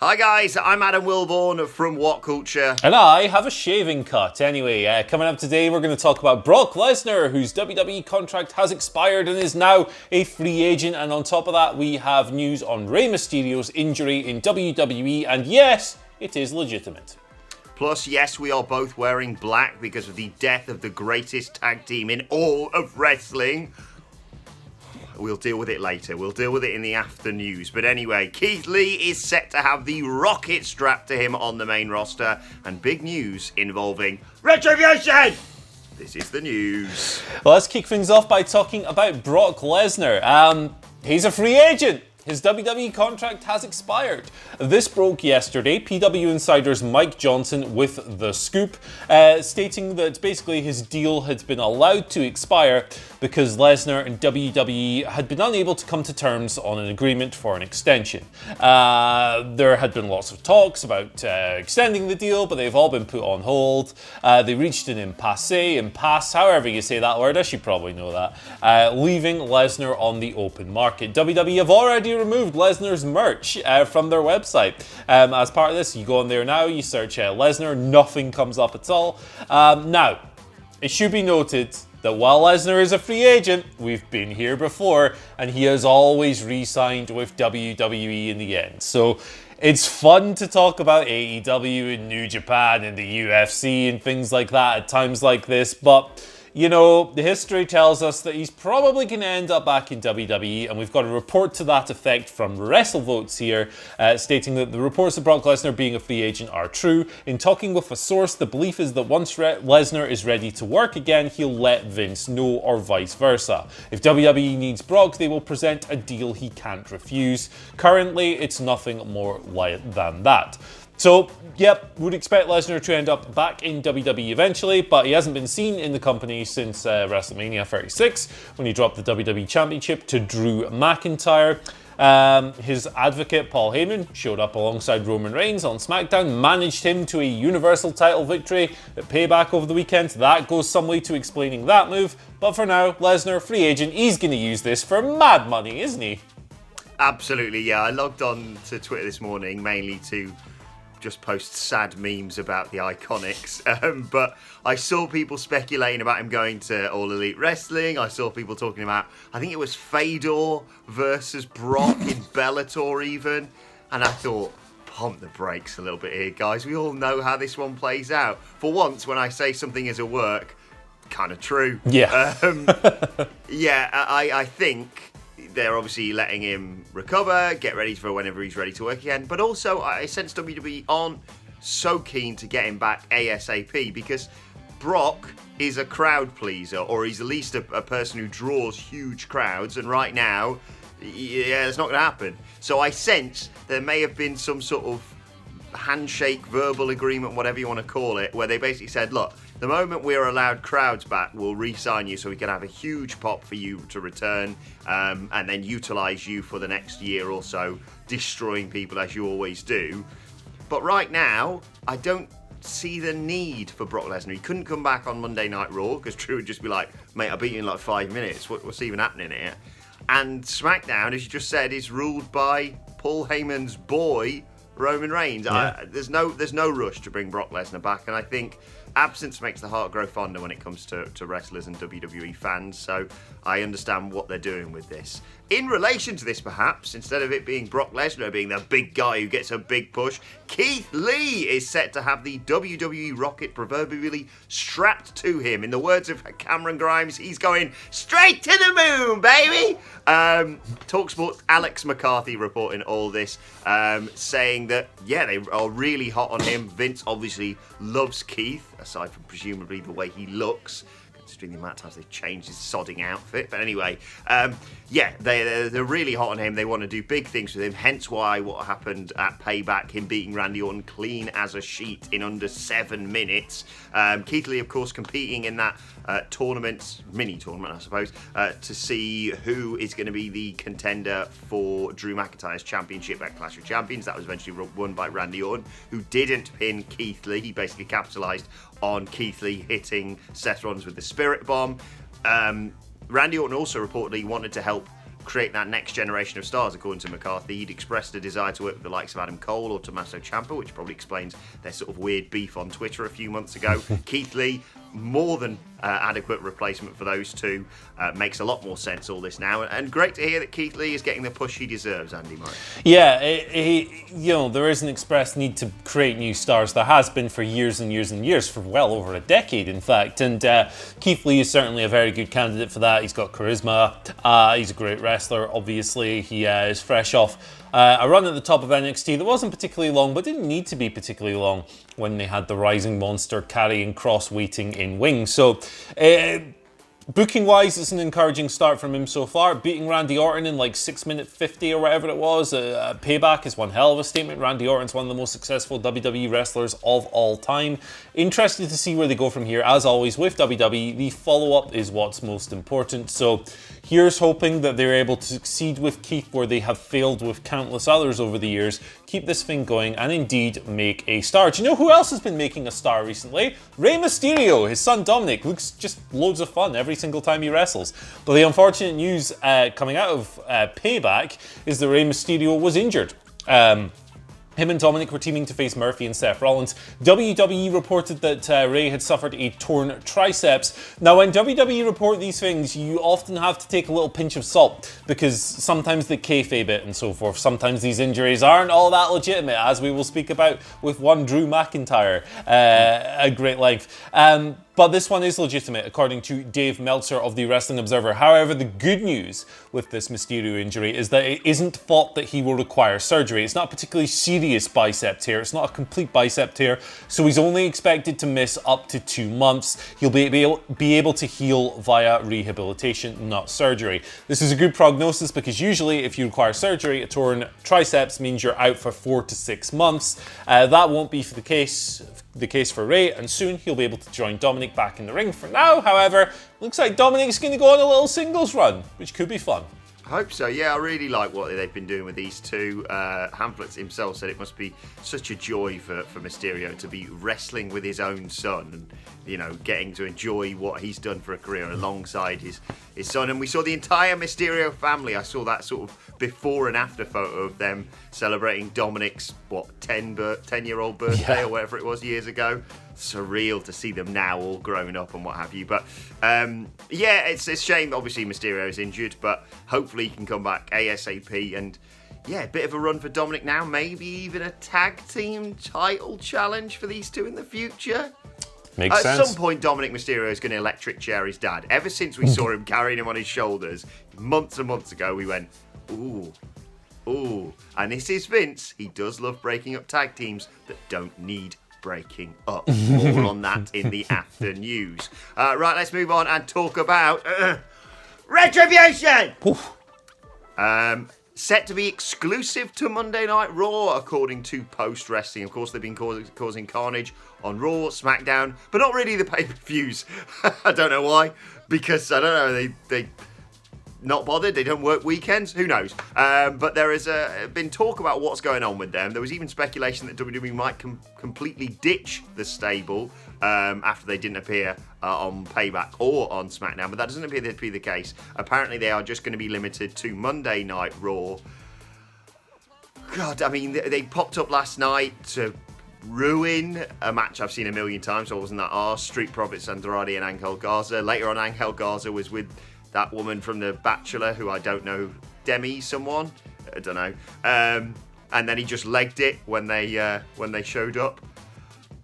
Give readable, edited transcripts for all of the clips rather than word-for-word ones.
Hi guys, I'm Adam Wilborn from WhatCulture. And I have a shaving cut. Anyway, coming up today, we're going to talk about Brock Lesnar, whose WWE contract has expired and is now a free agent. And on top of that, we have news on Rey Mysterio's injury in WWE. And yes, it is legitimate. Plus, yes, we are both wearing black because of the death of the greatest tag team in all of wrestling. We'll deal with it later. We'll deal with it in the after news. But anyway, Keith Lee is set to have the rocket strapped to him on the main roster. And big news involving RETRIBUTION! This is the news. Well, let's kick things off by talking about Brock Lesnar. He's a free agent. His WWE contract has expired. This broke yesterday. PW Insider's Mike Johnson with the scoop, stating that basically his deal had been allowed to expire because Lesnar and WWE had been unable to come to terms on an agreement for an extension. There had been lots of talks about extending the deal, but they've all been put on hold. They reached an impasse, however you say that word, I should probably know that, leaving Lesnar on the open market. WWE have already removed Lesnar's merch from their website. As part of this, you go on there now, you search Lesnar, nothing comes up at all. Now, it should be noted that while Lesnar is a free agent, we've been here before, and he has always re-signed with WWE in the end. So it's fun to talk about AEW and New Japan and the UFC and things like that at times like this, but you know, the history tells us that he's probably going to end up back in WWE, and we've got a report to that effect from WrestleVotes here, stating that the reports of Brock Lesnar being a free agent are true. In talking with a source, the belief is that once Lesnar is ready to work again, he'll let Vince know, or vice versa. If WWE needs Brock, they will present a deal he can't refuse. Currently, it's nothing more than that. So, yep, would expect Lesnar to end up back in WWE eventually, but he hasn't been seen in the company since WrestleMania 36, when he dropped the WWE Championship to Drew McIntyre. His advocate, Paul Heyman, showed up alongside Roman Reigns on SmackDown, managed him to a Universal title victory at Payback over the weekend. That goes some way to explaining that move, but for now, Lesnar, free agent, he's going to use this for mad money, isn't he? Absolutely, yeah. I logged on to Twitter this morning, mainly to just post sad memes about the Iconics, but I saw people speculating about him going to All Elite Wrestling. I saw people talking about, I think it was Fedor versus Brock in Bellator even, and I thought, pump the brakes a little bit here, guys. We all know how this one plays out. For once, when I say something is a work, kind of true. Yeah. I think they're obviously letting him recover, get ready for whenever he's ready to work again. But also, I sense WWE aren't so keen to get him back ASAP because Brock is a crowd pleaser, or he's at least a person who draws huge crowds. And right now, yeah, it's not going to happen. So I sense there may have been some sort of handshake, verbal agreement, whatever you want to call it, where they basically said, look, the moment we're allowed crowds back, we'll re-sign you so we can have a huge pop for you to return, and then utilise you for the next year or so, destroying people as you always do. But right now, I don't see the need for Brock Lesnar. He couldn't come back on Monday Night Raw because Drew would just be like, mate, I beat you in like 5 minutes. What's even happening here? And SmackDown, as you just said, is ruled by Paul Heyman's boy, Roman Reigns. Yeah. There's no rush to bring Brock Lesnar back, and I think absence makes the heart grow fonder when it comes to wrestlers and WWE fans, so I understand what they're doing with this. In relation to this, perhaps, instead of it being Brock Lesnar being the big guy who gets a big push, Keith Lee is set to have the WWE rocket proverbially strapped to him. In the words of Cameron Grimes, he's going straight to the moon, baby! TalkSport Alex McCarthy reporting all this, saying that, yeah, they are really hot on him. Vince obviously loves Keith, aside from presumably the way he looks, considering the amount of times they've changed his sodding outfit. But anyway, they're really hot on him. They want to do big things with him, hence why what happened at Payback, him beating Randy Orton clean as a sheet in under 7 minutes. Keith Lee, of course, competing in that mini tournament, I suppose, to see who is going to be the contender for Drew McIntyre's championship at Clash of Champions. That was eventually won by Randy Orton, who didn't pin Keith Lee. He basically capitalised on Keith Lee hitting Seth Rollins with the Spirit Bomb. Randy Orton also reportedly wanted to help create that next generation of stars, according to McCarthy. He'd expressed a desire to work with the likes of Adam Cole or Tommaso Ciampa, which probably explains their sort of weird beef on Twitter a few months ago. Keith Lee, more than adequate replacement for those two. Makes a lot more sense, all this now. And great to hear that Keith Lee is getting the push he deserves, Andy Murray. Yeah, there is an express need to create new stars. There has been for years and years and years, for well over a decade, in fact. And Keith Lee is certainly a very good candidate for that. He's got charisma. He's a great wrestler, obviously. He is fresh off a run at the top of NXT that wasn't particularly long, but didn't need to be particularly long when they had the Rising Monster carrying Cross waiting in wing. So, booking-wise, it's an encouraging start from him so far. Beating Randy Orton in like 6-minute 50 or whatever it was. Payback is one hell of a statement. Randy Orton's one of the most successful WWE wrestlers of all time. Interested to see where they go from here. As always with WWE, the follow-up is what's most important. So here's hoping that they're able to succeed with Keith where they have failed with countless others over the years. Keep this thing going and indeed make a star. Do you know who else has been making a star recently? Rey Mysterio. His son Dominic looks just loads of fun every single time he wrestles. But the unfortunate news coming out of Payback is that Rey Mysterio was injured. Him and Dominic were teaming to face Murphy and Seth Rollins. WWE reported that Rey had suffered a torn triceps. Now, when WWE report these things, you often have to take a little pinch of salt because sometimes they kayfabe it and so forth. Sometimes these injuries aren't all that legitimate, as we will speak about with one Drew McIntyre at great length. But this one is legitimate, according to Dave Meltzer of the Wrestling Observer. However, the good news with this Mysterio injury is that it isn't thought that he will require surgery. It's not a particularly serious bicep tear. It's not a complete bicep tear, so he's only expected to miss up to 2 months. He'll be able to heal via rehabilitation, not surgery. This is a good prognosis because usually if you require surgery, a torn triceps means you're out for 4 to 6 months. That won't be the case for Rey, and soon he'll be able to join Dominic back in the ring. For now, however, looks like Dominic's going to go on a little singles run, which could be fun. I hope so. Yeah, I really like what they've been doing with these two. Hamlet himself said it must be such a joy for Mysterio to be wrestling with his own son and, you know, getting to enjoy what he's done for a career alongside his son. And we saw the entire Mysterio family. I saw that sort of before and after photo of them celebrating Dominic's, 10-year-old birthday or whatever it was years ago. Surreal to see them now all grown up and what have you. But it's a shame that obviously Mysterio is injured, but hopefully he can come back ASAP. And yeah, a bit of a run for Dominic now, maybe even a tag team title challenge for these two in the future. Makes sense. At some point, Dominic Mysterio is going to electric chair his dad. Ever since we saw him carrying him on his shoulders months and months ago, we went, ooh. And this is Vince. He does love breaking up tag teams that don't need breaking up. More on that in the after news. Right, let's move on and talk about Retribution! Set to be exclusive to Monday Night Raw, according to Post Wrestling. Of course, they've been causing carnage on Raw, SmackDown, but not really the pay-per-views. I don't know why, because, I don't know, they not bothered, they don't work weekends, who knows. But there has been talk about what's going on with them. There was even speculation that WWE might completely ditch the stable after they didn't appear on Payback or on SmackDown, but that doesn't appear to be the case. Apparently they are just going to be limited to Monday Night Raw. God, I mean, they popped up last night to ruin a match I've seen a million times, so I wasn't that arse. Street Profits, Andrade and Angel Garza. Later on, Angel Garza was with that woman from The Bachelor, who I don't know, Demi someone? I don't know. And then he just legged it when they showed up.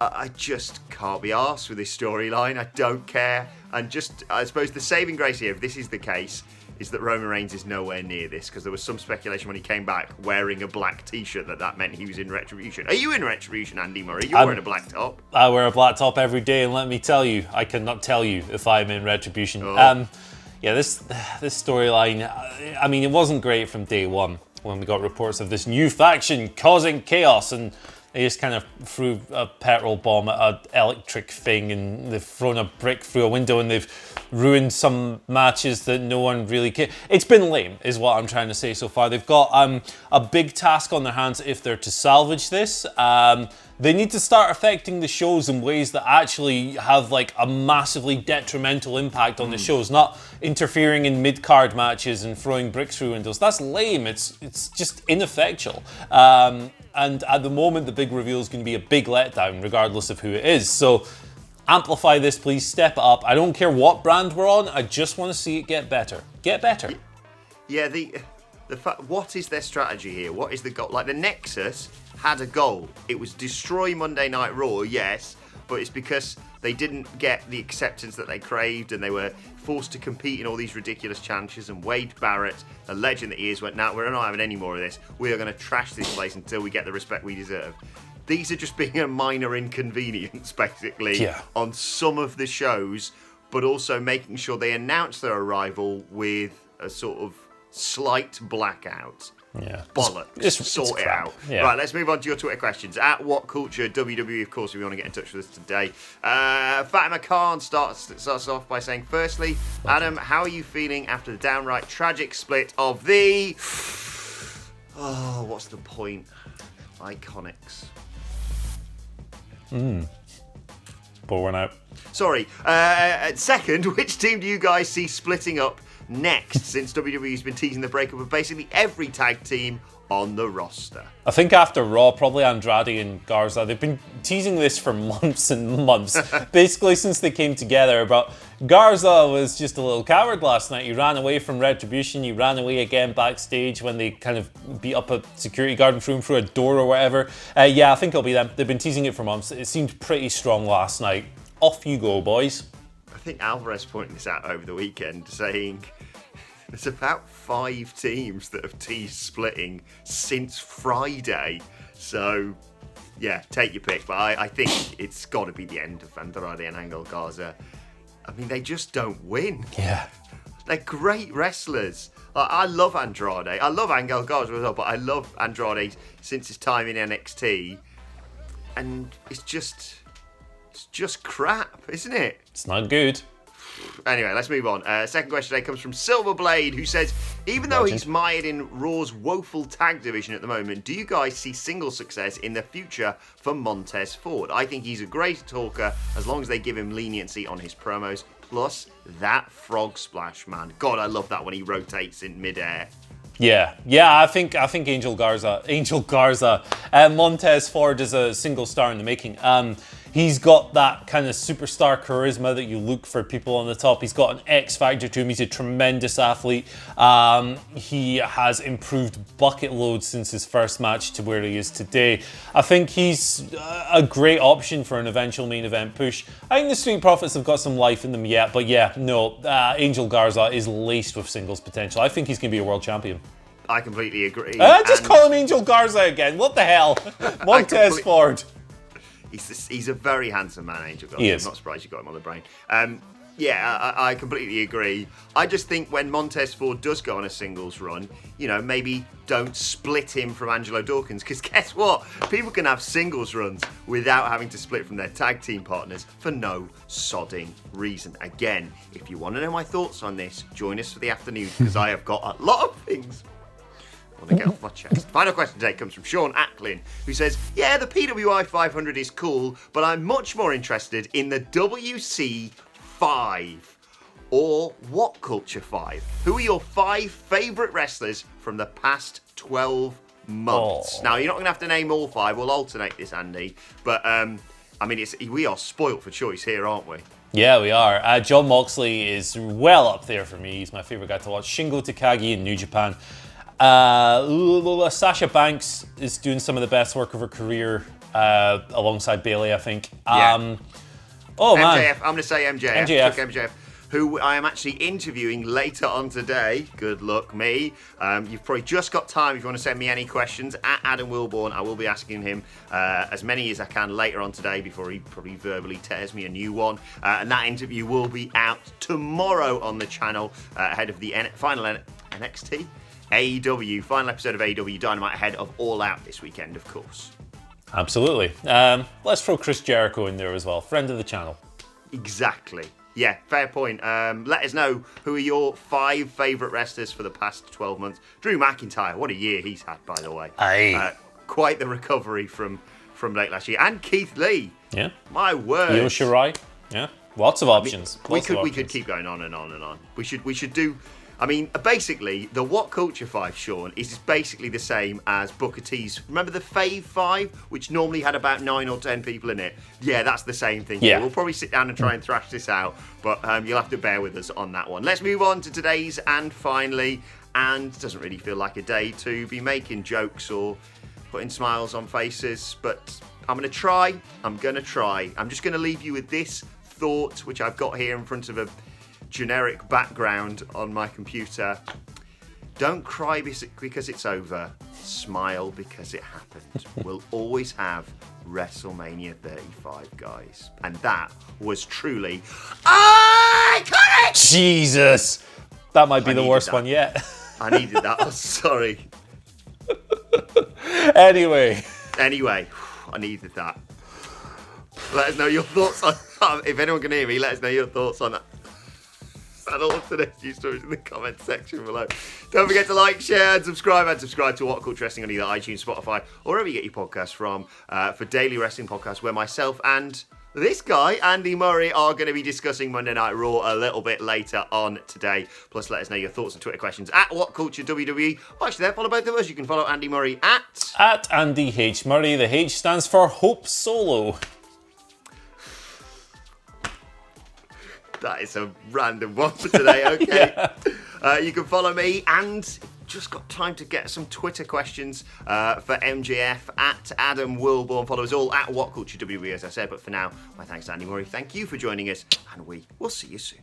I just can't be arsed with this storyline. I don't care. And just, I suppose the saving grace here, if this is the case, is that Roman Reigns is nowhere near this, because there was some speculation when he came back wearing a black t-shirt that meant he was in Retribution. Are you in Retribution, Andy Murray? You're wearing a black top. I wear a black top every day, and let me tell you, I cannot tell you if I'm in Retribution. Yeah, this storyline, I mean, it wasn't great from day one when we got reports of this new faction causing chaos, and They just kind of threw a petrol bomb at an electric thing, and they've thrown a brick through a window, and they've ruined some matches that no one really cares. It's been lame, is what I'm trying to say so far. They've got a big task on their hands if they're to salvage this. They need to start affecting the shows in ways that actually have like a massively detrimental impact on the shows, not interfering in mid-card matches and throwing bricks through windows. That's lame. It's just ineffectual. And at the moment, the big reveal is going to be a big letdown, regardless of who it is. So amplify this, please. Step it up. I don't care what brand we're on. I just want to see it get better. Get better. Yeah, the fact, what is their strategy here? What is the goal? Like, the Nexus had a goal. It was destroy Monday Night Raw, yes, but it's because they didn't get the acceptance that they craved, and they were forced to compete in all these ridiculous challenges. And Wade Barrett, the legend that he is, went, "Now we're not having any more of this. We are going to trash this place until we get the respect we deserve." These are just being a minor inconvenience, basically, on some of the shows, but also making sure they announce their arrival with a sort of slight blackout. Yeah. Bollocks. Sort it out. Yeah. Right, let's move on to your Twitter questions. At WhatCulture WWE, of course, if you want to get in touch with us today. Fatima Khan starts off by saying, firstly, Adam, how are you feeling after the downright tragic split of the... Oh, what's the point? Iconics. Pour one out. Sorry. Second, which team do you guys see splitting up next, since WWE's been teasing the breakup of basically every tag team on the roster? I think after Raw, probably Andrade and Garza. They've been teasing this for months and months, basically since they came together. But Garza was just a little coward last night. He ran away from Retribution. He ran away again backstage when they kind of beat up a security guard and threw him through a door or whatever. Yeah, I think it'll be them. They've been teasing it for months. It seemed pretty strong last night. Off you go, boys. I think Alvarez pointed this out over the weekend, saying there's about 5 teams that have teased splitting since Friday. So, yeah, take your pick. But I think it's got to be the end of Andrade and Angel Garza. I mean, they just don't win. Yeah. They're great wrestlers. I love Andrade. I love Angel Garza as well, but I love Andrade since his time in NXT. And it's just crap, isn't it? It's not good. Anyway, let's move on. Second question today comes from Silverblade, who says, even though he's mired in Raw's woeful tag division at the moment, do you guys see single success in the future for Montez Ford? I think he's a great talker as long as they give him leniency on his promos. Plus, that frog splash, man. God, I love that when he rotates in midair. Yeah, I think Angel Garza, Montez Ford is a single star in the making. He's got that kind of superstar charisma that you look for people on the top. He's got an X factor to him. He's a tremendous athlete. He has improved bucket loads since his first match to where he is today. I think he's a great option for an eventual main event push. I think the Street Profits have got some life in them yet, but yeah, no, Angel Garza is laced with singles potential. I think he's going to be a world champion. I completely agree. Just call him Angel Garza again. What the hell? Montez Ford. He's a very handsome man, Angel Garza. He is. I'm not surprised you got him on the brain. I completely agree. I just think when Montez Ford does go on a singles run, maybe don't split him from Angelo Dawkins, because guess what? People can have singles runs without having to split from their tag team partners for no sodding reason. Again, if you want to know my thoughts on this, join us for the afternoon, because I have got a lot of things I want to get off my chest. Final question today comes from Sean Acklin, who says, yeah, the PWI 500 is cool, but I'm much more interested in the WC 5 or WhatCulture 5. Who are your 5 favourite wrestlers from the past 12 months? Now, you're not going to have to name all 5. We'll alternate this, Andy. But, we are spoilt for choice here, aren't we? Yeah, we are. John Moxley is well up there for me. He's my favourite guy to watch. Shingo Takagi in New Japan. Sasha Banks is doing some of the best work of her career alongside Bayley, I think. MJF, man. I'm going to say MJF. Who I am actually interviewing later on today. Good luck, me. You've probably just got time if you want to send me any questions. At Adam Wilborn, I will be asking him as many as I can later on today before he probably verbally tears me a new one. And that interview will be out tomorrow on the channel ahead of the final NXT. AEW, final episode of AEW Dynamite ahead of All Out this weekend, of course. Absolutely. Let's throw Chris Jericho in there as well. Friend of the channel. Exactly. Yeah, fair point. Let us know who are your 5 favourite wrestlers for the past 12 months. Drew McIntyre, what a year he's had, by the way. Aye. Quite the recovery from late last year. And Keith Lee. Yeah. My word. Io Shirai. Yeah. Lots of options. We could keep going on and on and on. We should do. I mean, basically, the What Culture 5, Sean, is basically the same as Booker T's. Remember the Fave 5, which normally had about 9 or 10 people in it? Yeah, that's the same thing. Yeah. We'll probably sit down and try and thrash this out, but you'll have to bear with us on that one. Let's move on to today's and finally, and it doesn't really feel like a day to be making jokes or putting smiles on faces, but I'm going to try. I'm just going to leave you with this thought, which I've got here in front of a generic background on my computer. Don't cry because it's over. Smile because it happened. We'll always have WrestleMania 35, guys. And that was truly iconic! Jesus! That might be the worst one yet. I needed that. I'm sorry. Anyway, I needed that. Let us know your thoughts on if anyone can hear me, let us know your thoughts on that. And all of today's news stories in the comment section below. Don't forget to like, share, and subscribe to What Culture Wrestling on either iTunes, Spotify, or wherever you get your podcasts from for daily wrestling podcasts where myself and this guy, Andy Murray, are going to be discussing Monday Night Raw a little bit later on today. Plus, let us know your thoughts and Twitter questions at WhatCultureWWE. Actually, then follow both of us. You can follow Andy Murray at Andy H. Murray. The H stands for Hope Solo. That is a random one for today, okay. Yeah. You can follow me and just got time to get some Twitter questions for MJF at Adam Wilborn. Follow us all at WhatCultureWWE, as I said. But for now, my thanks to Andy Murray. Thank you for joining us, and we will see you soon.